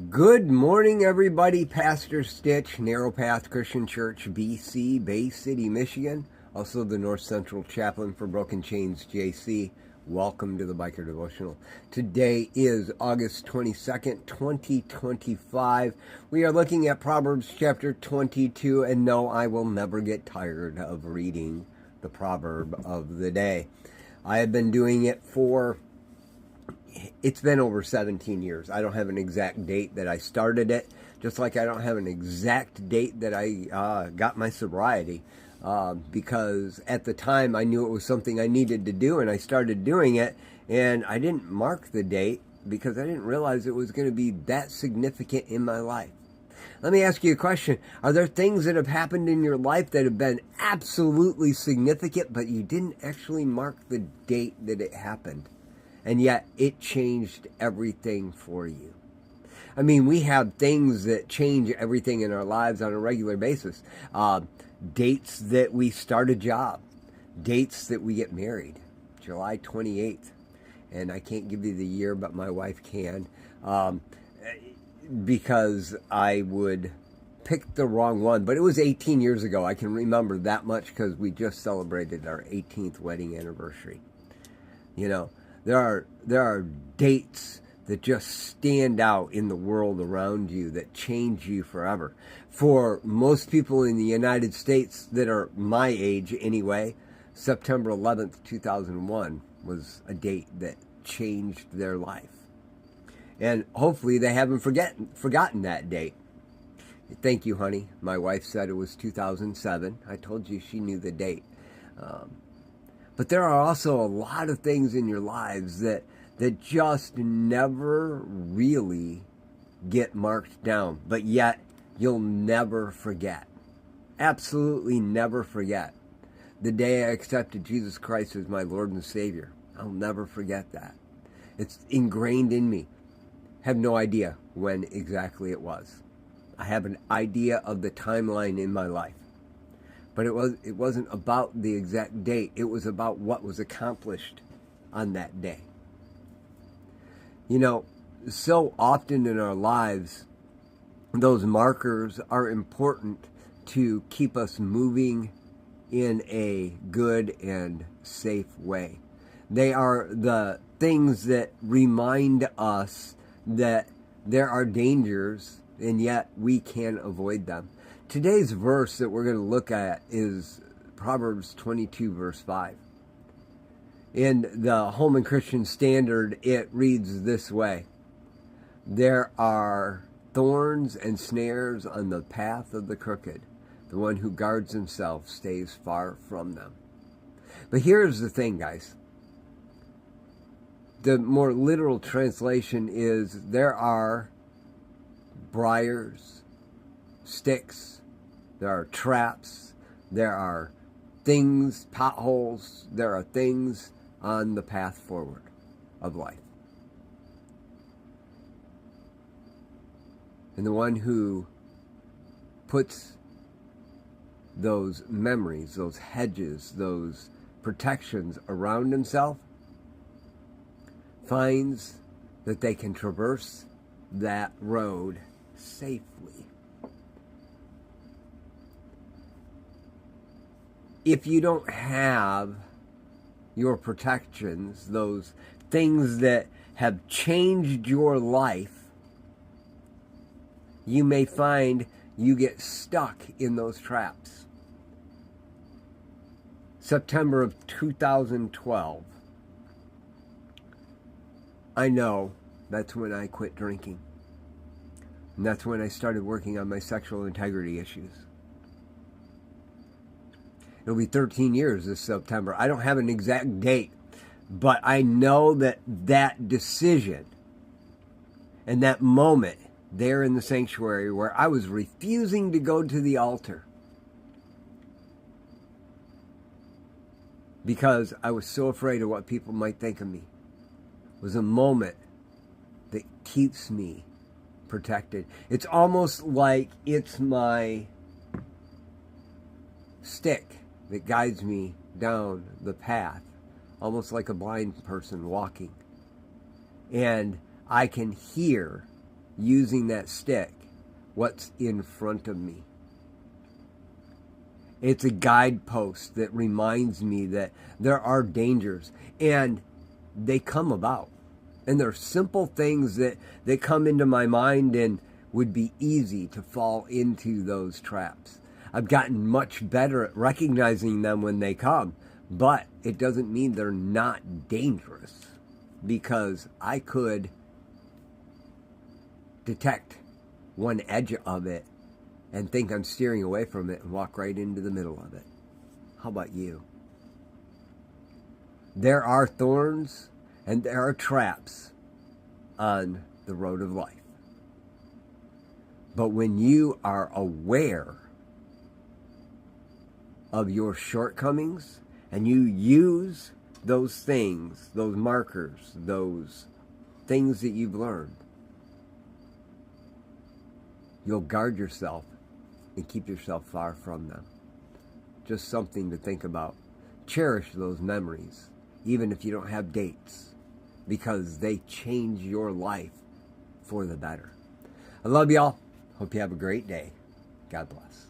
Good morning, everybody. Pastor Stitch, Narrow Path Christian Church, BC, Bay City, Michigan. Also the North Central Chaplain for Broken Chains, JC. Welcome to the Biker Devotional. Today is August 22nd, 2025. We are looking at Proverbs chapter 22, and no, I will never get tired of reading the proverb of the day. I have been doing it it's been over 17 years. I don't have an exact date that I started it, just like I don't have an exact date that I got my sobriety, because at the time I knew it was something I needed to do, and I started doing it, and I didn't mark the date because I didn't realize it was going to be that significant in my life. Let me ask you a question. Are there things that have happened in your life that have been absolutely significant, but you didn't actually mark the date that it happened? And yet it changed everything for you. I mean, we have things that change everything in our lives on a regular basis. Dates that we start a job. Dates that we get married. July 28th. And I can't give you the year, but my wife can. Because I would pick the wrong one. But it was 18 years ago. I can remember that much because we just celebrated our 18th wedding anniversary. You know. There are dates that just stand out in the world around you that change you forever. For most people in the United States that are my age anyway, September 11th, 2001 was a date that changed their life. And hopefully they haven't forgotten that date. Thank you, honey. My wife said it was 2007. I told you she knew the date. But there are also a lot of things in your lives that just never really get marked down, but yet you'll never forget. Absolutely never forget. The day I accepted Jesus Christ as my Lord and Savior, I'll never forget that. It's ingrained in me. Have no idea when exactly it was. I have an idea of the timeline in my life. But it wasn't about the exact date. It was about what was accomplished on that day. You know, so often in our lives, those markers are important to keep us moving in a good and safe way. They are the things that remind us that there are dangers, and yet we can avoid them. Today's verse that we're going to look at is Proverbs 22, verse 5. In the Holman Christian Standard, it reads this way: "There are thorns and snares on the path of the crooked. The one who guards himself stays far from them." But here's the thing, guys. The more literal translation is, there are briars, sticks, there are traps, there are things, potholes, there are things on the path forward of life. And the one who puts those memories, those hedges, those protections around himself finds that they can traverse that road safely. If you don't have your protections, those things that have changed your life, you may find you get stuck in those traps. September of 2012. I know that's when I quit drinking. And that's when I started working on my sexual integrity issues. It'll be 13 years this September. I don't have an exact date, but I know that decision and that moment there in the sanctuary where I was refusing to go to the altar because I was so afraid of what people might think of me was a moment that keeps me protected. It's almost like it's my stick that guides me down the path, almost like a blind person walking. And I can hear using that stick what's in front of me. It's a guidepost that reminds me that there are dangers, and they come about. And there are simple things that come into my mind and would be easy to fall into those traps. I've gotten much better at recognizing them when they come, but it doesn't mean they're not dangerous, because I could detect one edge of it and think I'm steering away from it and walk right into the middle of it. How about you? There are thorns and there are traps on the road of life. But when you are aware of your shortcomings and you use those things, those markers, those things that you've learned, you'll guard yourself and keep yourself far from them. Just something to think about. Cherish those memories, even if you don't have dates, because they change your life for the better. I love y'all. Hope you have a great day. God bless.